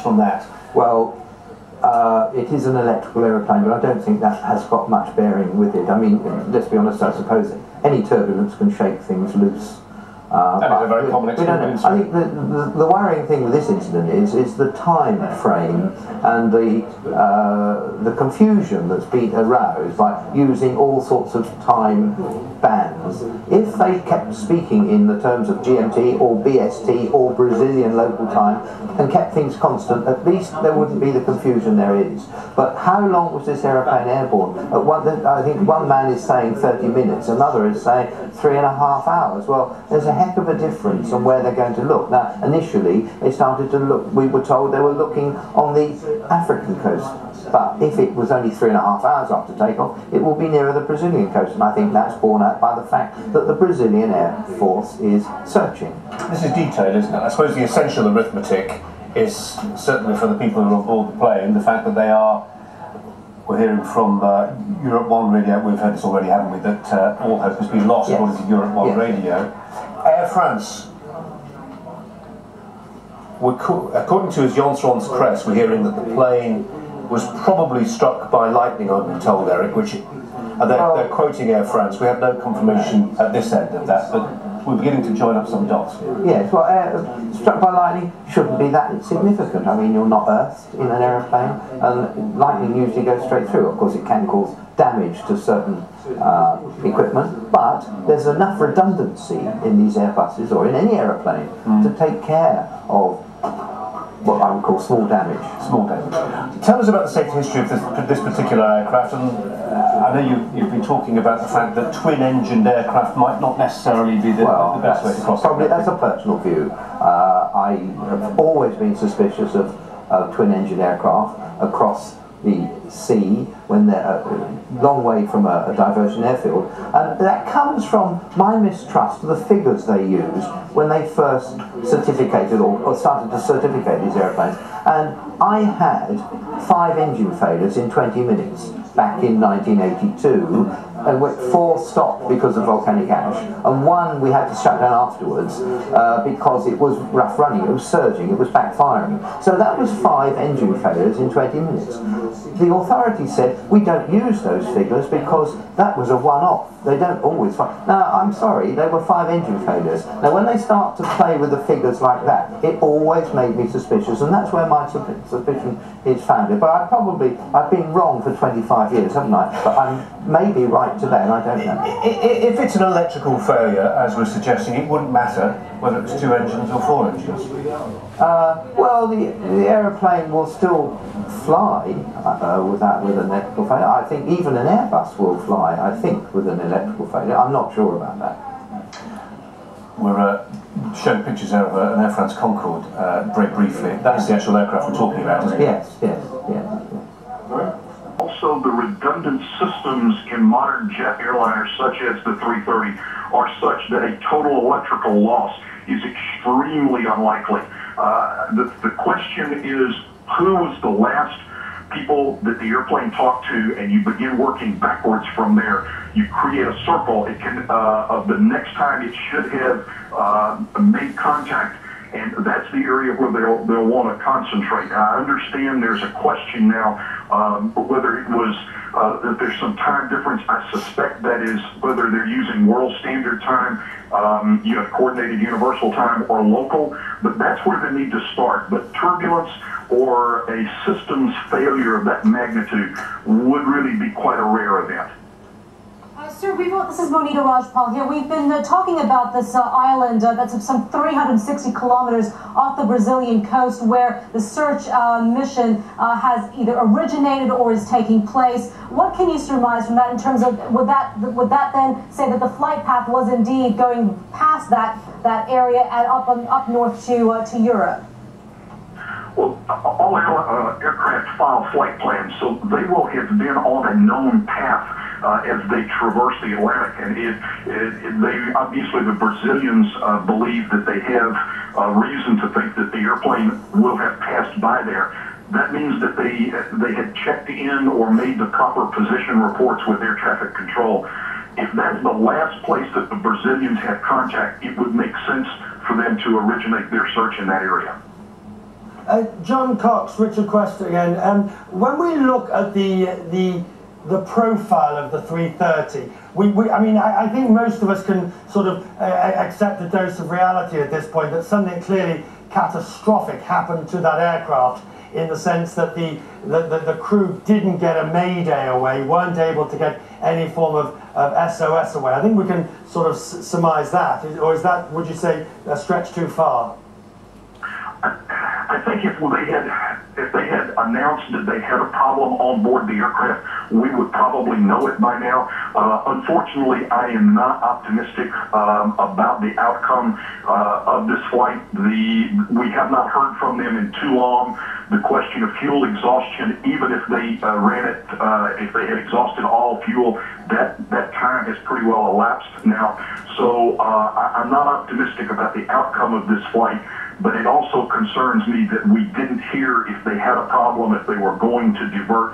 from that? Well, it is an electrical aeroplane, but I don't think that has got much bearing with it. I mean, let's be honest, I suppose any turbulence can shake things loose. That is a very common experience. I think the worrying thing with this incident is the time frame and the confusion that's been aroused by using all sorts of time bands. If they kept speaking in the terms of GMT or BST or Brazilian local time and kept things constant, at least there wouldn't be the confusion there is. But how long was this aeroplane airborne? I think one man is saying 30 minutes, another is saying 3.5 hours. Well, there's a heck of a difference on where they're going to look. Now, initially, they started to look, we were told they were looking on the African coast. But if it was only 3.5 hours after takeoff, it will be nearer the Brazilian coast. And I think that's borne out by the fact that the Brazilian Air Force is searching. This is detail, isn't it? I suppose the essential arithmetic is, certainly for the people who are on board the plane, the fact that they are, we're hearing from Europe 1 radio, we've heard this already, haven't we, that all hope has been lost, yes, according to Europe 1 yes, radio. Air France, according to his Jonsron's press, we're hearing that the plane was probably struck by lightning, I've been told, Eric, which they're quoting Air France. We have no confirmation at this end of that, but we're beginning to join up some dots. Yes, well, struck by lightning shouldn't be that significant. I mean, you're not earthed in an aeroplane, and lightning usually goes straight through. Of course, it can cause damage to certain equipment, but there's enough redundancy in these Airbuses or in any aeroplane to take care of what I would call small damage. Small damage. Tell us about the safety history of this particular aircraft, and I know you've been talking about the fact that twin-engined aircraft might not necessarily be the best way to cross. Probably that's a personal view. I have always been suspicious of twin-engine aircraft across the sea when they're a long way from a diversion airfield, and that comes from my mistrust of the figures they used when they first certificated or started to certificate these airplanes. And I had 5 engine failures in 20 minutes back in 1982, and 4 stopped because of volcanic ash, and 1 we had to shut down afterwards because it was rough running, it was surging, it was backfiring. So that was 5 engine failures in 20 minutes. The authorities said, we don't use those figures because that was a one-off. They don't always find. Now, I'm sorry, they were 5 engine failures. Now, when they start to play with the figures like that, it always made me suspicious, and that's where my suspicion is founded. But I've been wrong for 25 years, haven't I? But I'm maybe right today, and I don't know. If it's an electrical failure, as we're suggesting, it wouldn't matter whether it's 2 engines or 4 engines. Well, the aeroplane will still fly with an electrical failure. I think even an Airbus will fly, I think, with an electrical failure. I'm not sure about that. We're showing pictures there of an Air France Concorde very briefly. That's the actual aircraft we're talking about, isn't it? Yes, yes, yes. Also, the redundant systems in modern jet airliners, such as the 330, are such that a total electrical loss is extremely unlikely. The question is, who was the last people that the airplane talked to, and you begin working backwards from there. You create a circle. It can of the next time it should have made contact, and that's the area where they'll want to concentrate. Now, I understand there's a question now whether it was that there's some time difference. I suspect that is whether they're using world standard time, you have coordinated universal time, or local, but that's where they need to start. But turbulence or a systems failure of that magnitude would really be quite a rare event. Sir, this is Monita Rajpal here. We've been talking about this island that's some 360 kilometers off the Brazilian coast, where the search mission has either originated or is taking place. What can you surmise from that in terms of, would that then say that the flight path was indeed going past that area and up north to Europe? Well, all aircraft file flight plans, so they will have been on a known path as they traverse the Atlantic, and they obviously, the Brazilians believe that they have reason to think that the airplane will have passed by there. That means that they had checked in or made the proper position reports with air traffic control. If that's the last place that the Brazilians had contact, it would make sense for them to originate their search in that area. John Cox, Richard Questa again. When we look at the profile of the 330, I mean, I think most of us can sort of accept a dose of reality at this point that something clearly catastrophic happened to that aircraft, in the sense that the crew didn't get a mayday away, weren't able to get any form of SOS away. I think we can sort of surmise that, or is that, would you say, a stretch too far? I think if they had announced that they had a problem on board the aircraft, we would probably know it by now. Unfortunately, I am not optimistic about the outcome of this flight. We have not heard from them in too long. The question of fuel exhaustion, even if they ran it, if they had exhausted all fuel, that time has pretty well elapsed now. So I'm not optimistic about the outcome of this flight. But it also concerns me that we didn't hear if they had a problem, if they were going to divert.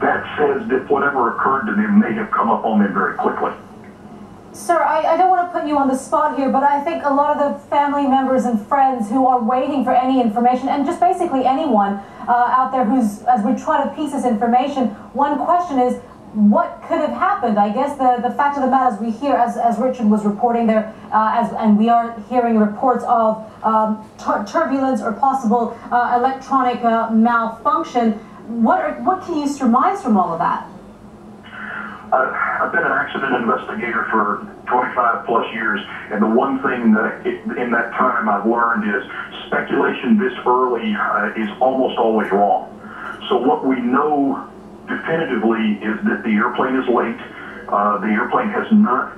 That says that whatever occurred to them may have come up on them very quickly. Sir, I don't want to put you on the spot here, but I think a lot of the family members and friends who are waiting for any information, and just basically anyone out there who's, as we try to piece this information, one question is, what could have happened? I guess the fact of the matter is, we hear, as Richard was reporting there, and we are hearing reports of turbulence or possible electronic malfunction. What can you surmise from all of that? I've been an accident investigator for 25 plus years, and the one thing that in that time I've learned is speculation this early is almost always wrong. So what we know definitively is that the airplane is late. The airplane has not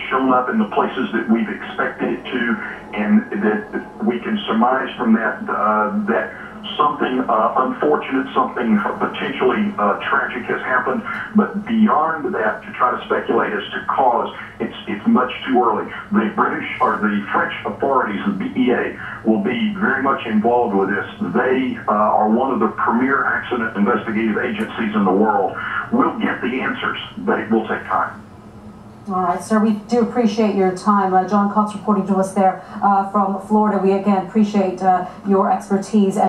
shown up in the places that we've expected it to, and that we can surmise from that that something unfortunate, something potentially tragic has happened. But beyond that, to try to speculate as to cause, it's much too early. The British or the French authorities, the BEA, will be very much involved with this. They are one of the premier accident investigative agencies in the world. We'll get the answers, but it will take time. All right, sir, we do appreciate your time. John Cox reporting to us there from Florida. We again appreciate your expertise.